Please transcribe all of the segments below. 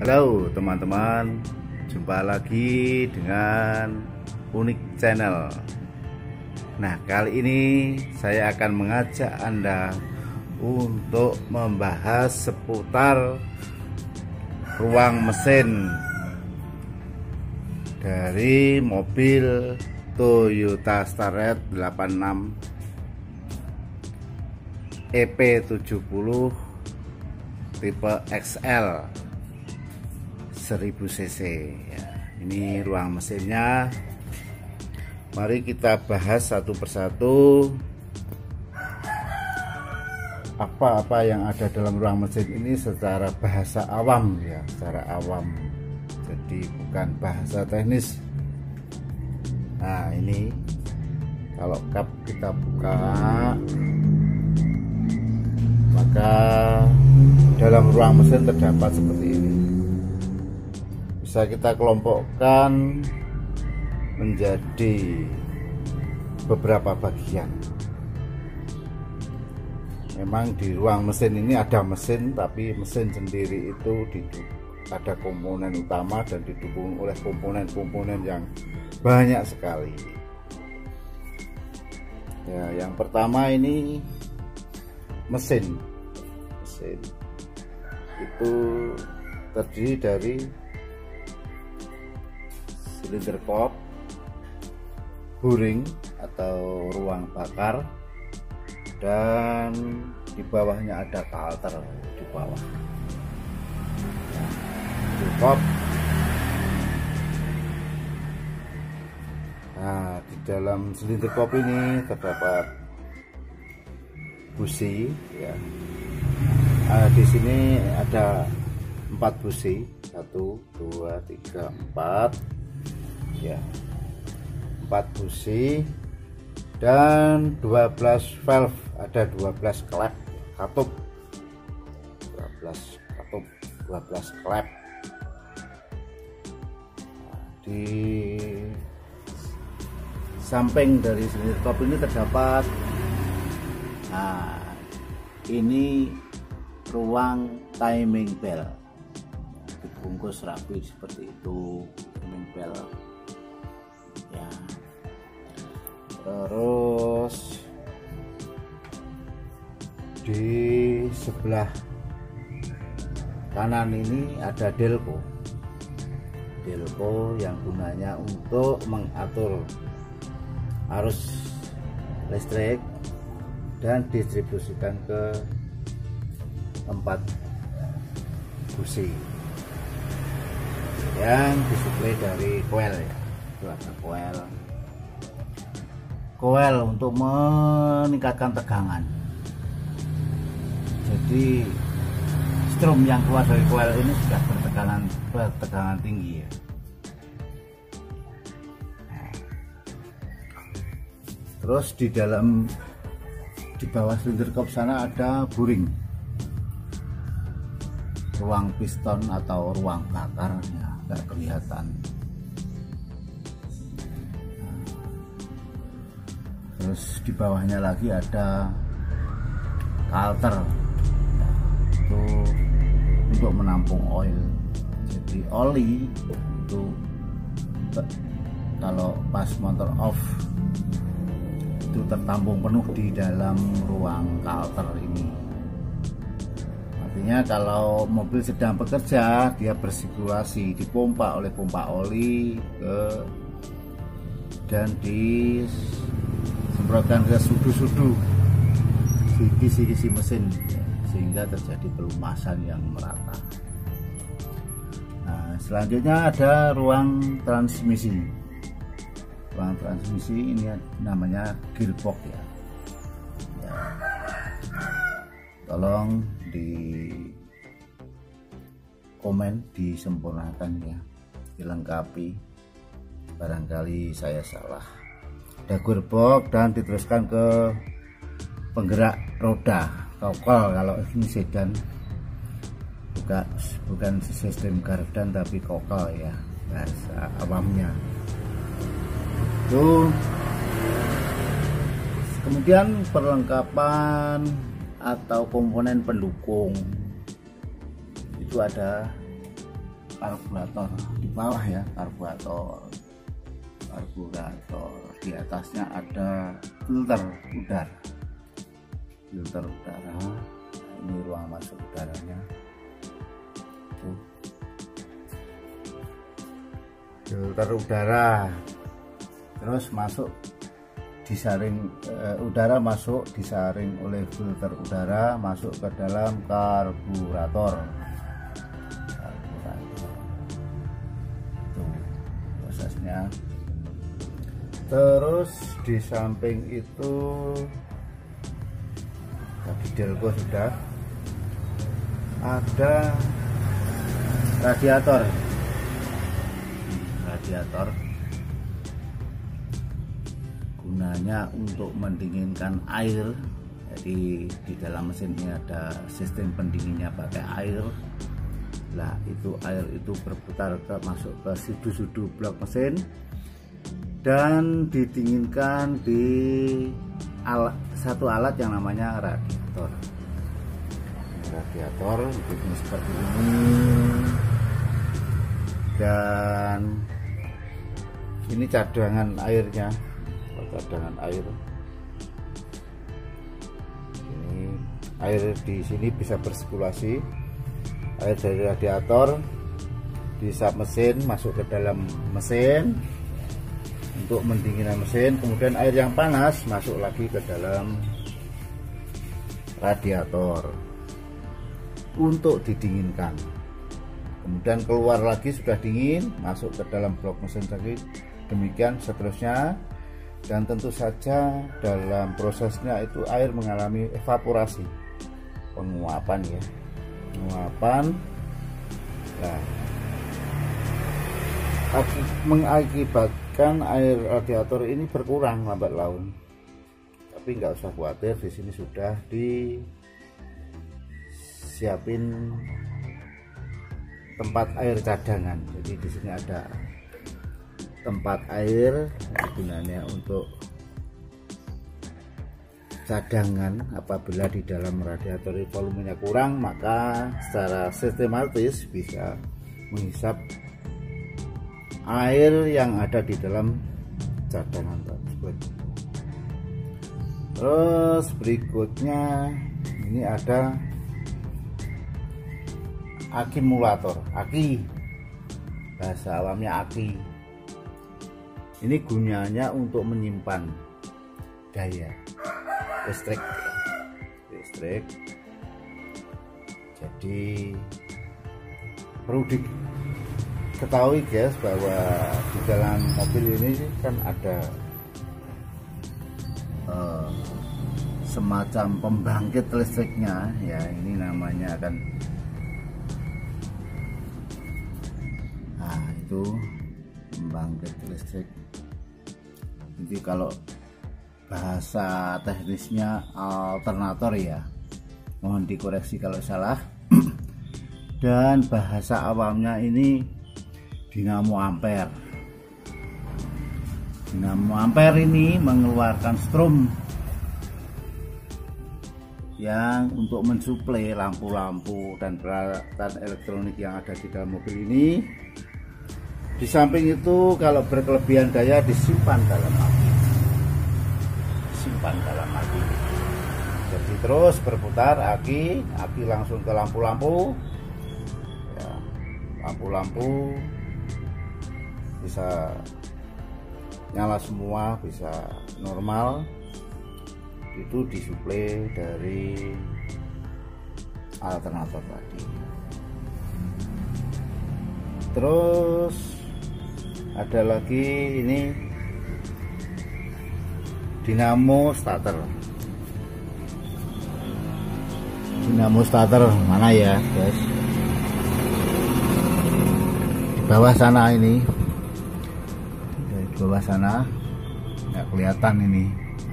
Halo teman-teman, jumpa lagi dengan Unik Channel. Nah, kali ini saya akan mengajak Anda untuk membahas seputar ruang mesin dari mobil Toyota Starlet 86 EP70 tipe XL 1000 cc ya. Ini ruang mesinnya. Mari kita bahas satu persatu apa-apa yang ada dalam ruang mesin ini secara bahasa awam ya, secara awam. Jadi bukan bahasa teknis. Nah, ini kalau kap kita buka, maka dalam ruang mesin terdapat seperti ini. Bisa kita kelompokkan menjadi beberapa bagian. Memang di ruang mesin ini ada mesin, tapi mesin sendiri itu ada komponen utama dan didukung oleh komponen-komponen yang banyak sekali. Ya, yang pertama ini mesin itu terdiri dari silinder kop, buring atau ruang bakar, dan di bawahnya ada kalter di bawah. Nah, kop. Nah, di dalam silinder kop ini terdapat busi ya. Nah, di sini ada 4 busi, 1, 2, 3, 4 ya, 4 busi dan 12 valve, ada 12 klep katup, 12 klep. Nah, di samping dari silinder kop ini terdapat, nah ini ruang timing bell, dibungkus rapi seperti itu, timing bell ya. Terus di sebelah kanan ini ada delco yang gunanya untuk mengatur arus listrik dan distribusikan ke 4 busi yang disuplai dari coil ya. Itu ada coil untuk meningkatkan tegangan. Jadi strom yang keluar dari coil ini sudah bertegangan tinggi ya. Terus di bawah silinder kop sana ada buring, ruang piston atau ruang bakar ya, nggak kelihatan. Terus di bawahnya lagi ada kalter ya, itu untuk menampung oil. Jadi oli itu kalau pas motor off itu tertampung penuh di dalam ruang kalter ini. Artinya kalau mobil sedang bekerja, dia bersirkulasi, dipompa oleh pompa oli dan disemprotkan ke sudu-sudu di kisi-kisi mesin ya, sehingga terjadi pelumasan yang merata. Nah, selanjutnya ada ruang transmisi. Ruang transmisi ini namanya gearbox ya. Tolong di komen disempurnakan ya, dilengkapi, barangkali saya salah. Ada gearbox dan diteruskan ke penggerak roda, kokol. Kalau ini sedan bukan sistem gardan tapi kokol ya, bahasa awamnya. Itu kemudian perlengkapan atau komponen pendukung itu ada karburator di bawah ya, karburator. Di atasnya ada filter udara. Nah, ini ruang masuk udaranya. Tuh. Filter udara, terus masuk disaring, udara masuk disaring oleh filter udara masuk ke dalam karburator. Tuh prosesnya. Terus di samping itu tadi delco sudah ada radiator. Gunanya untuk mendinginkan air. Jadi di dalam mesin ini ada sistem pendinginnya pakai air. Nah, itu air itu berputar masuk ke sudu-sudu blok mesin dan didinginkan di satu alat yang namanya radiator. Bentuknya seperti ini, dan ini cadangan airnya, cadangan air. Ini air di sini bisa bersirkulasi, air dari radiator diisap mesin masuk ke dalam mesin untuk mendinginkan mesin, kemudian air yang panas masuk lagi ke dalam radiator untuk didinginkan, kemudian keluar lagi sudah dingin masuk ke dalam blok mesin lagi, demikian seterusnya. Dan tentu saja dalam prosesnya itu air mengalami evaporasi, penguapan ya, nah, mengakibatkan air radiator ini berkurang lambat laun. Tapi nggak usah khawatir, di sini sudah disiapin tempat air cadangan. Jadi di sini ada tempat air, gunanya untuk cadangan. Apabila di dalam radiator volumenya kurang, maka secara sistematis bisa menghisap air yang ada di dalam cadangan tersebut. Terus berikutnya ini ada akumulator, aki, bahasa awamnya aki. Ini gunanya untuk menyimpan daya listrik. Jadi perlu diketahui guys, bahwa di dalam mobil ini kan ada semacam pembangkit listriknya ya. Ini namanya kan, nah itu pembangkit listrik. Jadi kalau bahasa teknisnya alternator ya, mohon dikoreksi kalau salah. Dan bahasa awamnya ini dinamo ampere. Dinamo ampere ini mengeluarkan strom yang untuk mensuplai lampu-lampu dan peralatan elektronik yang ada di dalam mobil ini. Di samping itu, kalau berkelebihan daya disimpan dalam aki. Jadi terus berputar aki langsung ke lampu-lampu. Ya, lampu-lampu bisa nyala semua, bisa normal. Itu disuplai dari alternator tadi. Terus ada lagi ini dinamo starter. Dinamo starter mana ya guys? Di bawah sana ini, di bawah sana nggak kelihatan ini.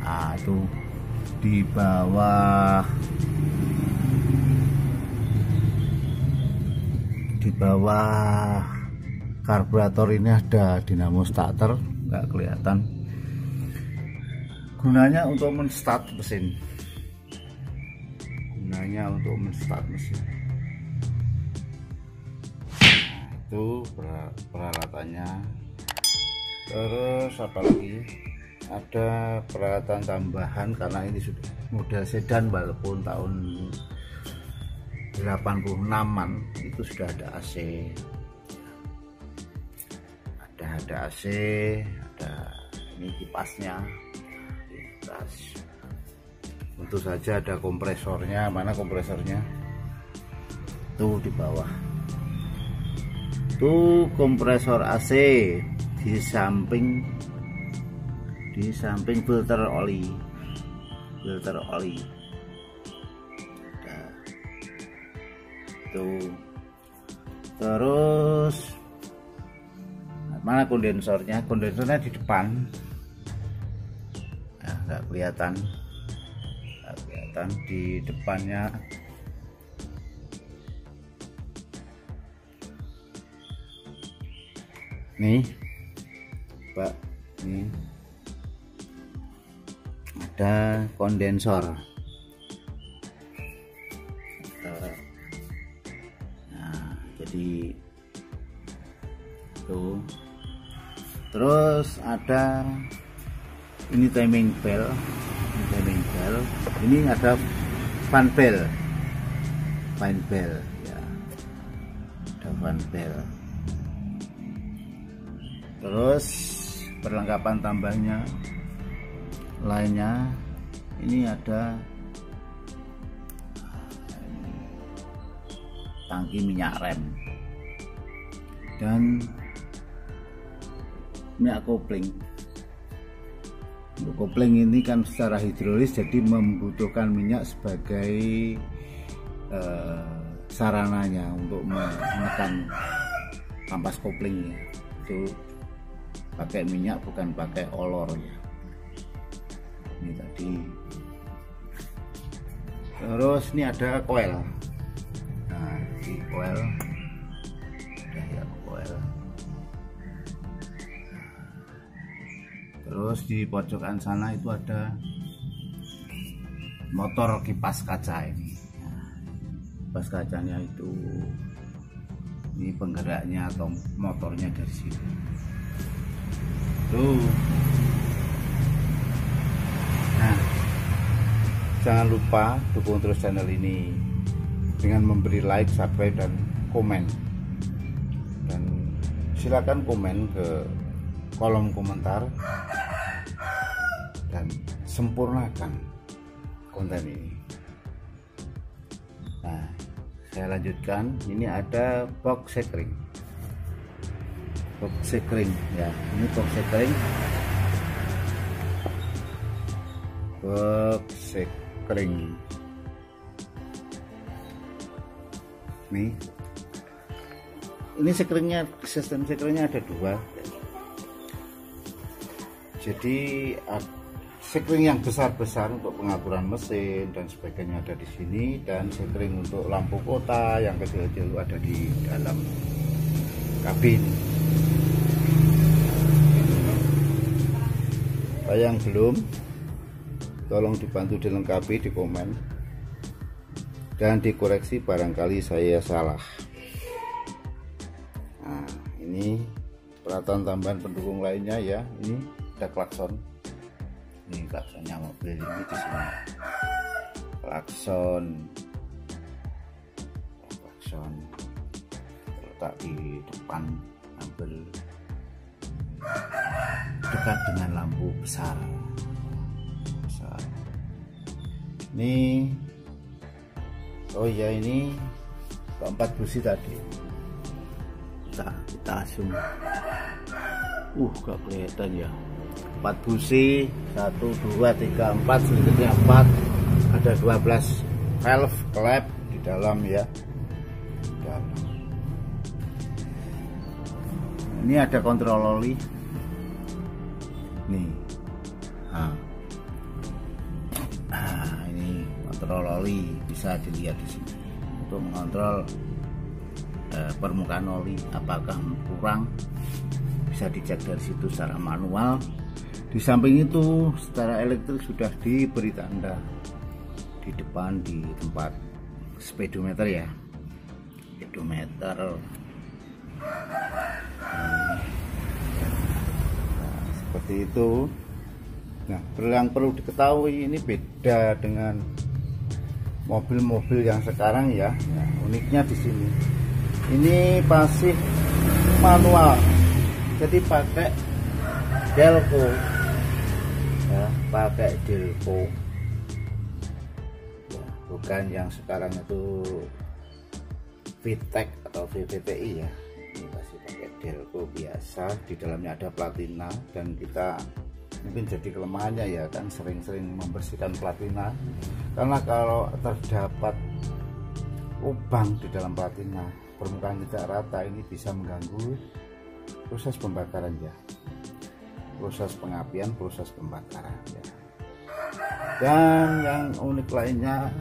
Nah itu di bawah karburator ini ada dinamo starter, nggak kelihatan. Gunanya untuk menstart mesin. Itu peralatannya. Terus apalagi, ada peralatan tambahan karena ini sudah model sedan walaupun tahun 86an, itu sudah ada AC, ada AC, ada ini kipasnya, kipas. Tentu saja ada kompresornya. Mana kompresornya? Tuh di bawah. Tuh kompresor AC di samping filter oli. Nah, tuh. Terus mana kondensornya? Kondensornya di depan. Nah, nggak kelihatan di depannya. Nih Pak, nih ada kondensor. Nah, jadi tuh. Terus ada ini timing bell. Ini ada fan bell ya, ada fan bell. Terus perlengkapan tambahnya lainnya, ini ada tangki minyak rem dan minyak kopling. Untuk kopling ini kan secara hidrolis, jadi membutuhkan minyak sebagai sarananya untuk menekan kampas koplingnya. Itu pakai minyak, bukan pakai olor ya. Ini tadi. Terus ini ada coil. Nah, di coil ada ya coil. Terus di pojokan sana itu ada motor kipas kaca ini. Nah, kipas kacanya itu, ini penggeraknya atau motornya dari sini. Tuh. Nah, jangan lupa dukung terus channel ini dengan memberi like, subscribe, dan komen. Dan silakan komen ke kolom komentar dan sempurnakan konten ini. Nah, saya lanjutkan. Ini ada box sekring. Ya, ini box sekring. Nih, ini sekringnya, sistem sekringnya ada dua. Jadi sekring yang besar-besar untuk pengaturan mesin dan sebagainya ada di sini, dan sekring untuk lampu kota yang kecil-kecil ada di dalam kabin. Yang belum, tolong dibantu dilengkapi di komen dan dikoreksi barangkali saya salah. Nah, ini peralatan tambahan pendukung lainnya ya. Ini ada klakson. Ini klaksonnya mobil ini di sini. Klakson terletak di depan, hampir dekat dengan lampu besar. Ini, oh ya, ini keempat busi tadi. Kita asum. Gak kelihatan ya. 4 busi, 1, 2, 3, 4, sedikitnya 4. Ada 12 valve klep di dalam ya. Ini ada kontrol oli. Nih. Ini kontrol oli, bisa dilihat di sini untuk mengontrol permukaan oli apakah kurang, bisa dicek dari situ secara manual. Di samping itu secara elektrik sudah diberi tanda di depan di tempat speedometer ya, speedometer. Seperti itu. Nah, yang perlu diketahui ini beda dengan mobil-mobil yang sekarang ya. Nah, uniknya di sini. Ini pasti manual. Jadi pakai Delco. Ya, pakai Delco. Ya, bukan yang sekarang itu VTEC atau VVTi ya. Ini pasti pakai Delco biasa. Di dalamnya ada platina dan kita mungkin jadi kelemahannya ya kan sering-sering membersihkan platina, karena kalau terdapat lubang di dalam platina, permukaan tidak rata, ini bisa mengganggu proses pembakaran ya, proses pengapian, proses pembakaran ya. Dan yang unik lainnya,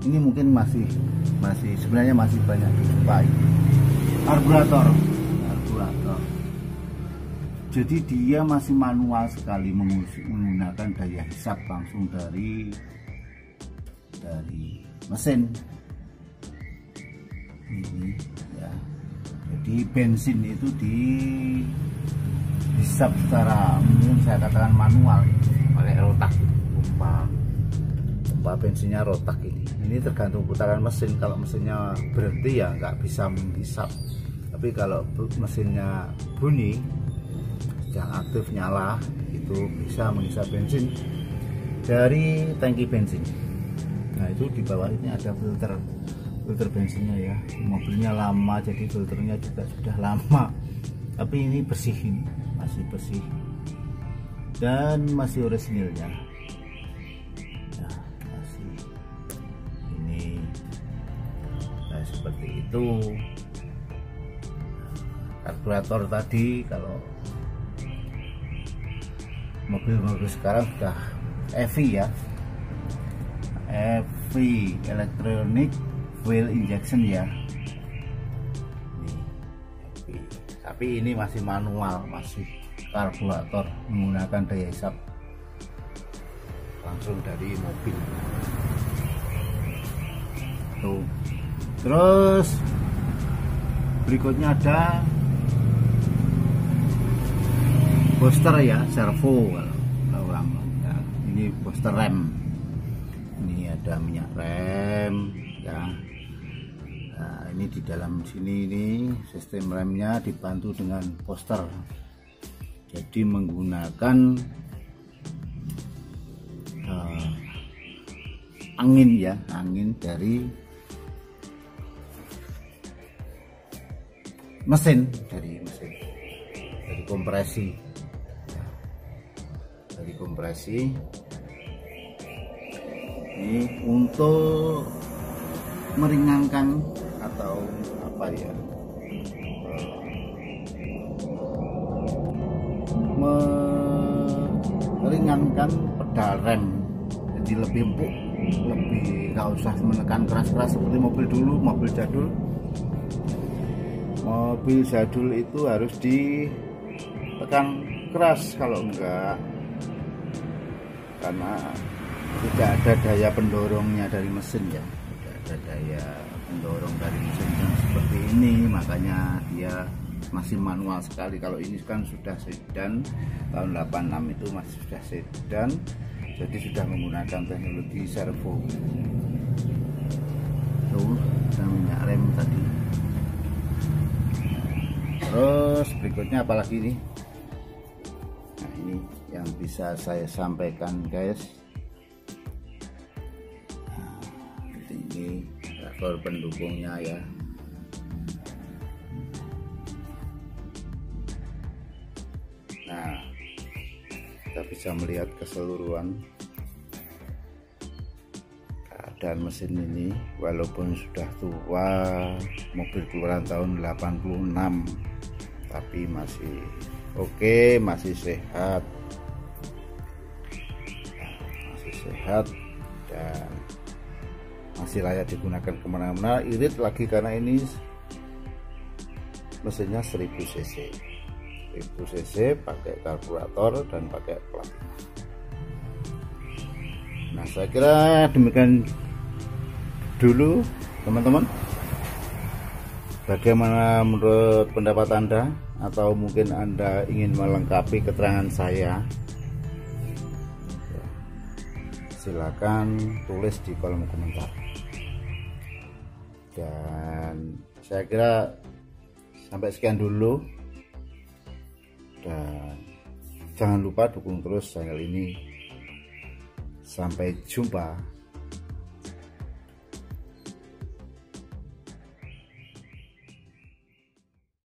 ini mungkin masih sebenarnya masih banyak dijumpai, karburator. Jadi dia masih manual sekali, menggunakan daya hisap langsung dari mesin ini ya. Jadi bensin itu dihisap secara umum, saya katakan manual oleh rotak, pompa bensinnya rotak ini. Ini tergantung putaran mesin. Kalau mesinnya berhenti ya nggak bisa menghisap, tapi kalau mesinnya bunyi yang aktif nyala itu bisa menghisap bensin dari tangki bensin. Nah, itu di bawah ini ada filter bensinnya ya. Mobilnya lama jadi filternya juga sudah lama, tapi ini bersih, ini masih bersih dan masih orisinilnya ya, masih ini seperti itu. Karburator tadi, kalau mobil-mobil sekarang sudah EV ya, EV, electronic fuel injection ya. Ini, tapi ini masih manual, masih karburator menggunakan daya hisap langsung dari mobil. Tuh. Terus berikutnya ada booster ya, servo kalau orang ya. Ini booster rem, ini ada minyak rem ya. Nah, ini di dalam sini, ini sistem remnya dibantu dengan booster, jadi menggunakan angin ya, angin dari mesin, dari kompresi. Ini untuk meringankan atau apa ya, meringankan pedal rem, jadi lebih empuk, lebih nggak usah menekan keras-keras seperti mobil dulu. Mobil jadul itu harus ditekan keras, kalau enggak, karena tidak ada daya pendorongnya dari mesin ya, tidak ada daya pendorong dari mesin yang seperti ini, makanya dia masih manual sekali. Kalau ini kan sudah sedan, tahun 86 itu masih sudah sedan, jadi sudah menggunakan teknologi servo. Tuh, minyak rem tadi. Terus berikutnya apalagi nih? Nah, ini yang bisa saya sampaikan guys. Nah, ini faktor pendukungnya ya. Nah, kita bisa melihat keseluruhan keadaan mesin ini. Walaupun sudah tua, mobil keluaran tahun 86, tapi masih oke, masih sehat, dan masih layak digunakan kemana-mana. Irit lagi karena ini mesinnya 1000 cc, pakai karburator dan pakai platina. Nah, saya kira demikian dulu teman-teman. Bagaimana menurut pendapat Anda, atau mungkin Anda ingin melengkapi keterangan saya? Silakan tulis di kolom komentar. Dan saya kira sampai sekian dulu, dan jangan lupa dukung terus channel ini. Sampai jumpa.